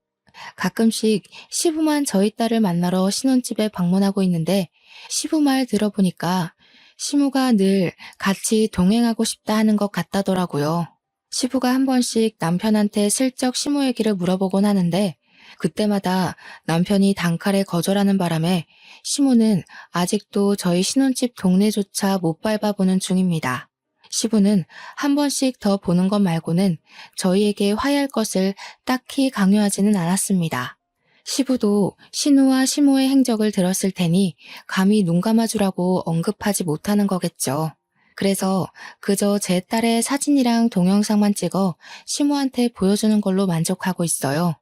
가끔씩 시부만 저희 딸을 만나러 신혼집에 방문하고 있는데 시부 말 들어보니까 시무가 늘 같이 동행하고 싶다 하는 것 같다더라고요. 시부가 한 번씩 남편한테 슬쩍 시무 얘기를 물어보곤 하는데 그때마다 남편이 단칼에 거절하는 바람에 시무는 아직도 저희 신혼집 동네조차 못 밟아보는 중입니다. 시부는 한 번씩 더 보는 것 말고는 저희에게 화해할 것을 딱히 강요하지는 않았습니다. 시부도 신우와 시모의 행적을 들었을 테니 감히 눈 감아주라고 언급하지 못하는 거겠죠. 그래서 그저 제 딸의 사진이랑 동영상만 찍어 시모한테 보여주는 걸로 만족하고 있어요.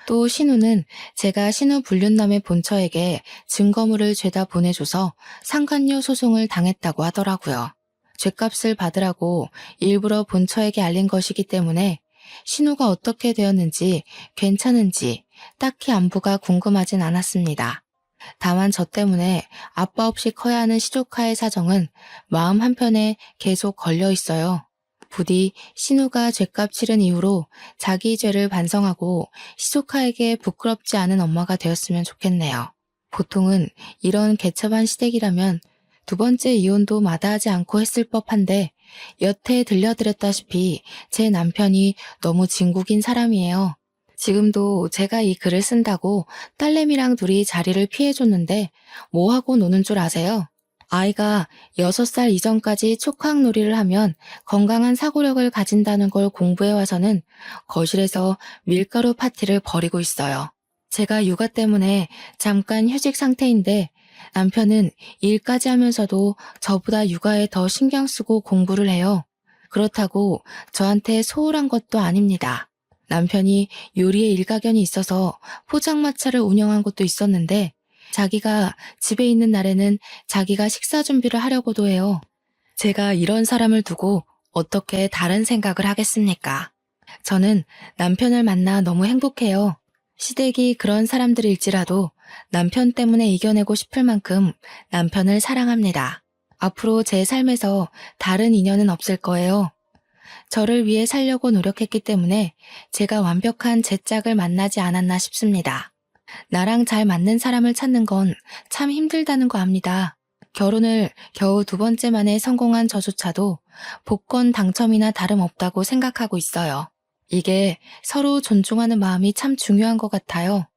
또 신우는 제가 신우 불륜남의 본처에게 증거물을 죄다 보내줘서 상간녀 소송을 당했다고 하더라고요. 죗값을 받으라고 일부러 본처에게 알린 것이기 때문에 신우가 어떻게 되었는지 괜찮은지 딱히 안부가 궁금하진 않았습니다. 다만 저 때문에 아빠 없이 커야 하는 시조카의 사정은 마음 한편에 계속 걸려 있어요. 부디 신우가 죗값 치른 이후로 자기 죄를 반성하고 시조카에게 부끄럽지 않은 엄마가 되었으면 좋겠네요. 보통은 이런 개첩한 시댁이라면 두 번째 이혼도 마다하지 않고 했을 법한데 여태 들려드렸다시피 제 남편이 너무 진국인 사람이에요. 지금도 제가 이 글을 쓴다고 딸내미랑 둘이 자리를 피해줬는데 뭐하고 노는 줄 아세요? 아이가 6살 이전까지 촉각놀이를 하면 건강한 사고력을 가진다는 걸 공부해와서는 거실에서 밀가루 파티를 벌이고 있어요. 제가 육아 때문에 잠깐 휴직 상태인데 남편은 일까지 하면서도 저보다 육아에 더 신경 쓰고 공부를 해요. 그렇다고 저한테 소홀한 것도 아닙니다. 남편이 요리에 일가견이 있어서 포장마차를 운영한 것도 있었는데 자기가 집에 있는 날에는 자기가 식사 준비를 하려고도 해요. 제가 이런 사람을 두고 어떻게 다른 생각을 하겠습니까? 저는 남편을 만나 너무 행복해요. 시댁이 그런 사람들일지라도 남편 때문에 이겨내고 싶을 만큼 남편을 사랑합니다. 앞으로 제 삶에서 다른 인연은 없을 거예요. 저를 위해 살려고 노력했기 때문에 제가 완벽한 제 짝을 만나지 않았나 싶습니다. 나랑 잘 맞는 사람을 찾는 건 참 힘들다는 거 압니다. 결혼을 겨우 2번째 만에 성공한 저조차도 복권 당첨이나 다름없다고 생각하고 있어요. 이게 서로 존중하는 마음이 참 중요한 것 같아요.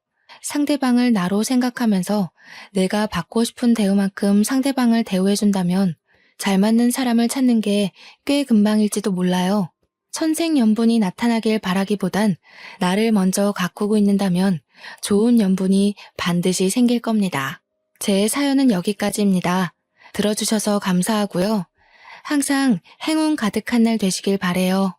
상대방을 나로 생각하면서 내가 받고 싶은 대우만큼 상대방을 대우해준다면 잘 맞는 사람을 찾는 게 꽤 금방일지도 몰라요. 천생연분이 나타나길 바라기보단 나를 먼저 가꾸고 있는다면 좋은 연분이 반드시 생길 겁니다. 제 사연은 여기까지입니다. 들어주셔서 감사하고요. 항상 행운 가득한 날 되시길 바래요.